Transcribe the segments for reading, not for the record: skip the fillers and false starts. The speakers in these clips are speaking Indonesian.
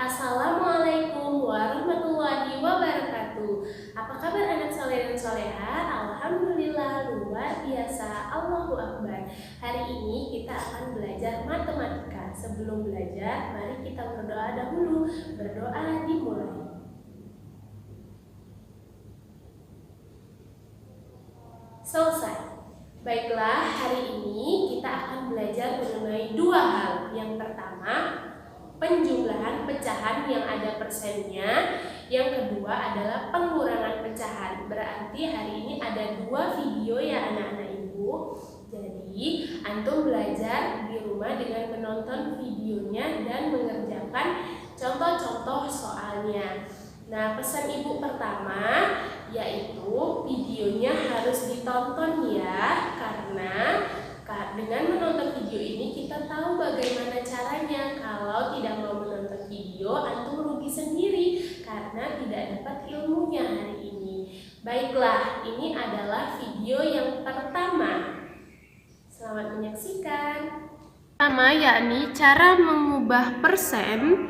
Assalamualaikum warahmatullahi wabarakatuh. Apa kabar anak soleh dan soleha? Alhamdulillah luar biasa. Allahu Akbar. Hari ini kita akan belajar matematika. Sebelum belajar, mari kita berdoa dahulu. Berdoa dimulai. Selesai. Baiklah, hari ini kita akan belajar mengenai dua hal. Yang pertama, penjumlahan pecahan yang ada persennya. Yang kedua adalah pengurangan pecahan. Berarti hari ini ada dua video ya anak-anak ibu. Jadi antum belajar di rumah dengan menonton videonya dan mengerjakan contoh-contoh soalnya. Nah, pesan ibu pertama yaitu videonya harus ditonton ya, karena dengan menonton video ini kita tahu bagaimana caranya. Kalau tidak mau menonton video, antum rugi sendiri karena tidak dapat ilmunya hari ini. Baiklah, ini adalah video yang pertama. Selamat menyaksikan. Pertama yakni cara mengubah persen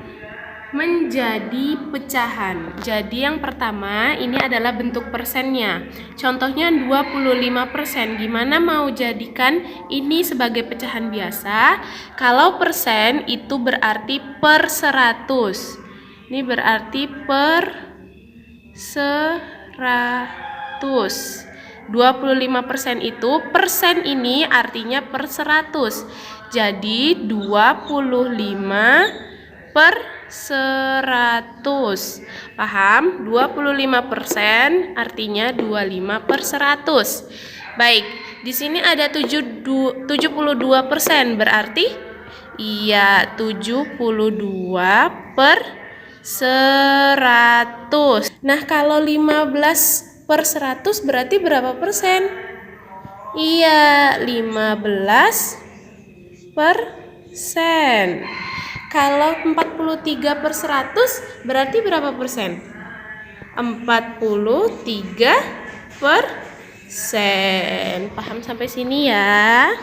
menjadi pecahan. Jadi yang pertama ini adalah bentuk persennya. Contohnya 25%. Gimana mau jadikan ini sebagai pecahan biasa? Kalau persen itu berarti per 100. Ini berarti per 100. 25% itu persen ini artinya per 100. Jadi 25 per 100. Paham? 25% artinya 25 per 100. Baik, di sini ada 72%, berarti iya 72 per 100. Nah, kalau 15 per 100 berarti berapa persen? Iya, 15 persen. Kalau 43 per 100 berarti berapa persen? 43 persen. Paham sampai sini ya?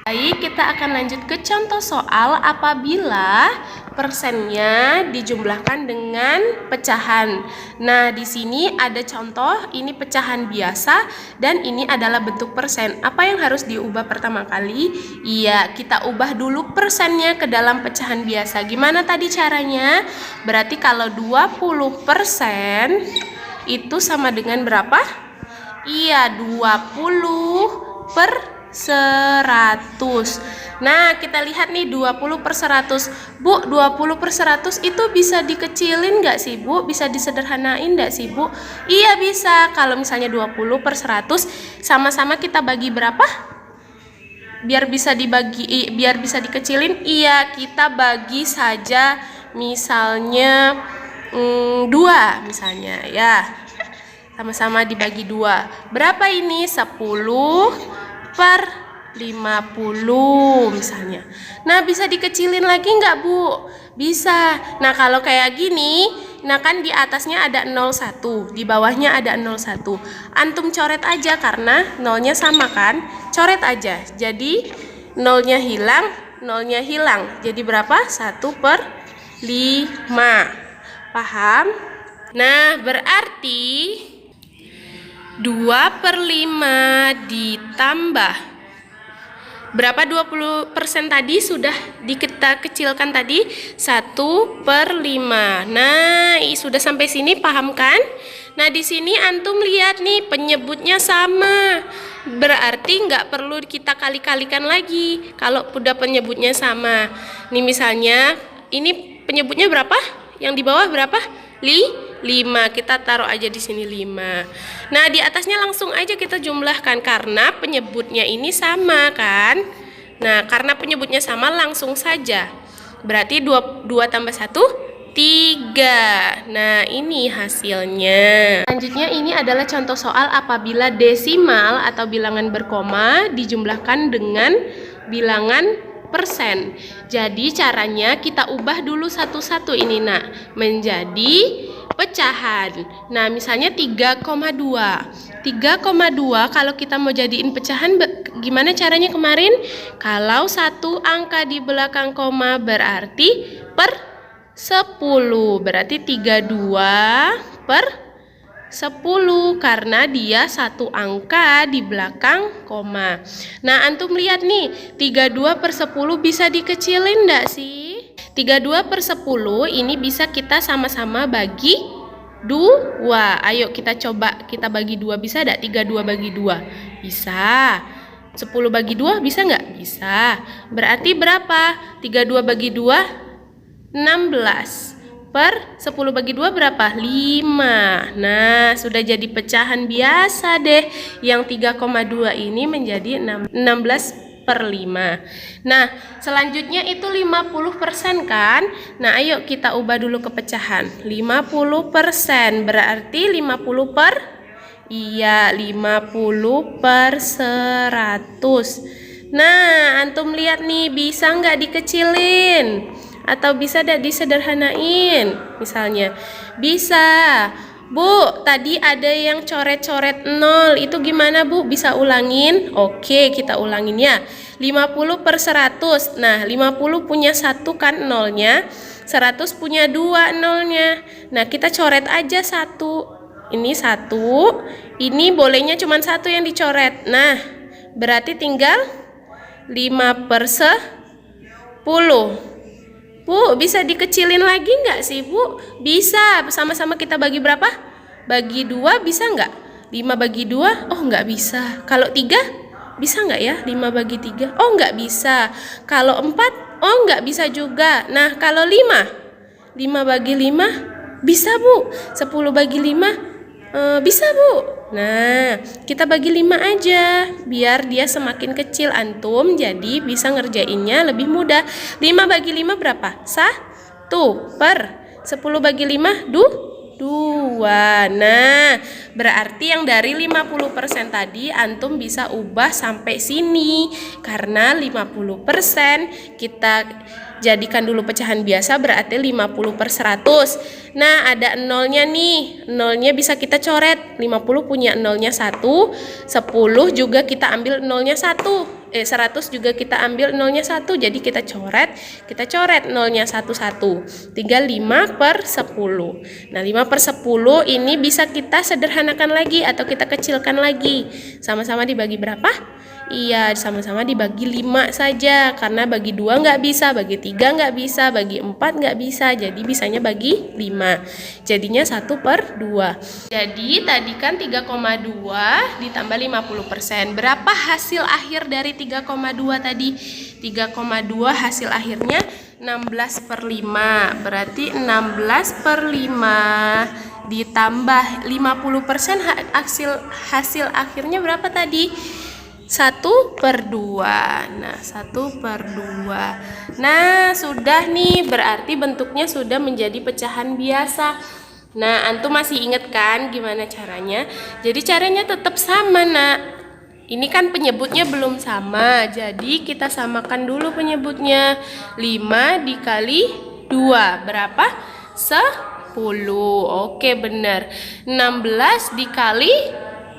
Baik, kita akan lanjut ke contoh soal apabila persennya dijumlahkan dengan pecahan. Nah, di sini ada contoh, ini pecahan biasa dan ini adalah bentuk persen. Apa yang harus diubah pertama kali? Iya, kita ubah dulu persennya ke dalam pecahan biasa. Gimana tadi caranya? Berarti kalau 20% itu sama dengan berapa? Iya, 20 per 100. Nah, kita lihat nih 20 per 100. Bu, 20 per 100 itu bisa dikecilin nggak sih, Bu? Bisa disederhanain nggak sih, Bu? Iya, bisa. Kalau misalnya 20 per 100 sama-sama kita bagi berapa? Biar bisa dikecilin. Iya, kita bagi saja misalnya 2 misalnya ya. Sama-sama dibagi 2. Berapa ini? 10 per 50 misalnya. Nah, bisa dikecilin lagi nggak, Bu? Bisa. Nah, kalau kayak gini, nah kan di atasnya ada 01, di bawahnya ada 01. Antum coret aja karena nolnya sama kan? Coret aja. Jadi nolnya hilang, nolnya hilang. Jadi berapa? 1 per 5. Paham? Nah, berarti 2 per 5 ditambah berapa? 20% tadi sudah kita kecilkan tadi 1 per 5. Nah, sudah sampai sini paham kan? Nah, di sini antum lihat nih penyebutnya sama. Berarti nggak perlu kita kali-kalikan lagi kalau udah penyebutnya sama. Nih misalnya ini penyebutnya berapa? Yang di bawah berapa? 5. Kita taruh aja di sini 5. Nah, di atasnya langsung aja kita jumlahkan karena penyebutnya ini sama kan? Nah, karena penyebutnya sama langsung saja. Berarti 2 tambah 1 3. Nah, ini hasilnya. Selanjutnya ini adalah contoh soal apabila desimal atau bilangan berkoma dijumlahkan dengan bilangan persen. Jadi caranya kita ubah dulu satu-satu ini nak menjadi pecahan. Nah, misalnya 3,2. 3,2 kalau kita mau jadiin pecahan gimana caranya kemarin? Kalau satu angka di belakang koma berarti per 10. Berarti 32 per 10 karena dia satu angka di belakang koma. Nah, antum lihat nih, 32 per 10 bisa dikecilin enggak sih? 32 per 10 ini bisa kita sama-sama bagi 2. Ayo kita coba kita bagi 2, bisa enggak? 32 bagi 2. Bisa. 10 bagi 2 bisa enggak? Bisa. Berarti berapa? 32 bagi 2 16 per 10 bagi 2 berapa? 5. Nah, sudah jadi pecahan biasa deh. Yang 3,2 ini menjadi 16 per 5. Nah, selanjutnya itu 50% kan? Nah, ayo kita ubah dulu ke pecahan. 50% berarti 50 per? Iya, 50 per 100. Nah, antum lihat nih, bisa nggak dikecilin? Atau bisa tidak disederhanain? Misalnya, bisa. Bu, tadi ada yang coret-coret 0. Itu gimana, Bu? Bisa ulangin? Oke, kita ulangin ya. 50 per 100. Nah, 50 punya 1 kan nolnya. 100 punya 2 nolnya. Nah, kita coret aja 1. Ini 1. Ini bolehnya cuma 1 yang dicoret. Nah, berarti tinggal 5 per 10. Bu, bisa dikecilin lagi nggak sih, Bu? Bisa. Sama-sama kita bagi berapa? Bagi 2 bisa nggak? 5 bagi 2? Oh, nggak bisa. Kalau 3? Bisa nggak ya? 5 bagi 3? Oh, nggak bisa. Kalau 4? Oh, nggak bisa juga. Nah, kalau 5? 5 bagi 5? Bisa, Bu. 10 bagi 5? Bisa, Bu. Nah, kita bagi 5 aja biar dia semakin kecil antum, jadi bisa ngerjainnya lebih mudah. 5 bagi 5 berapa? 1 per 10 bagi 5 2. Nah, berarti yang dari 50% tadi antum bisa ubah sampai sini. Karena 50% kita jadikan dulu pecahan biasa, berarti 50 per 100. Nah, ada nolnya nih. Nolnya bisa kita coret. 50 punya nolnya 1. 10 juga kita ambil nolnya 1. 100 juga kita ambil nolnya 1. Jadi kita coret nolnya 1. Tinggal 5 per 10. Nah, 5 per 10 ini bisa kita sederhanakan lagi atau kita kecilkan lagi. Sama-sama dibagi berapa? Iya, sama-sama dibagi 5 saja. Karena bagi 2 nggak bisa, bagi 3 nggak bisa, bagi 4 nggak bisa. Jadi bisanya bagi 5. Jadinya 1 per 2. Jadi tadi kan 3,2 ditambah 50%. Berapa hasil akhir dari 3,2 tadi? 3,2 hasil akhirnya 16 per 5. Berarti 16 per 5 ditambah 50% hasil akhirnya berapa tadi? 1 per 2. Nah, 1 per 2. Nah, sudah nih, berarti bentuknya sudah menjadi pecahan biasa. Nah, antum masih ingat kan gimana caranya? Jadi caranya tetap sama, nak. Ini kan penyebutnya belum sama, jadi kita samakan dulu penyebutnya. 5 dikali 2 berapa? 10. Oke, benar. 16 dikali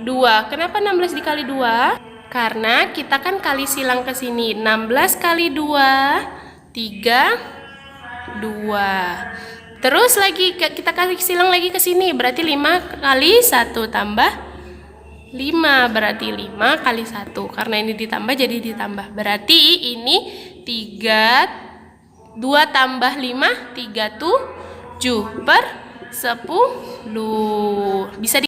2. Kenapa 16 dikali 2? Karena kita kan kali silang ke sini. 16 kali 2 32. Terus lagi kita kali silang lagi ke sini. Berarti 5 kali 1 tambah 5. Berarti 5 kali 1. Karena ini ditambah jadi ditambah. Berarti ini 2 tambah 5 37 per 10. Bisa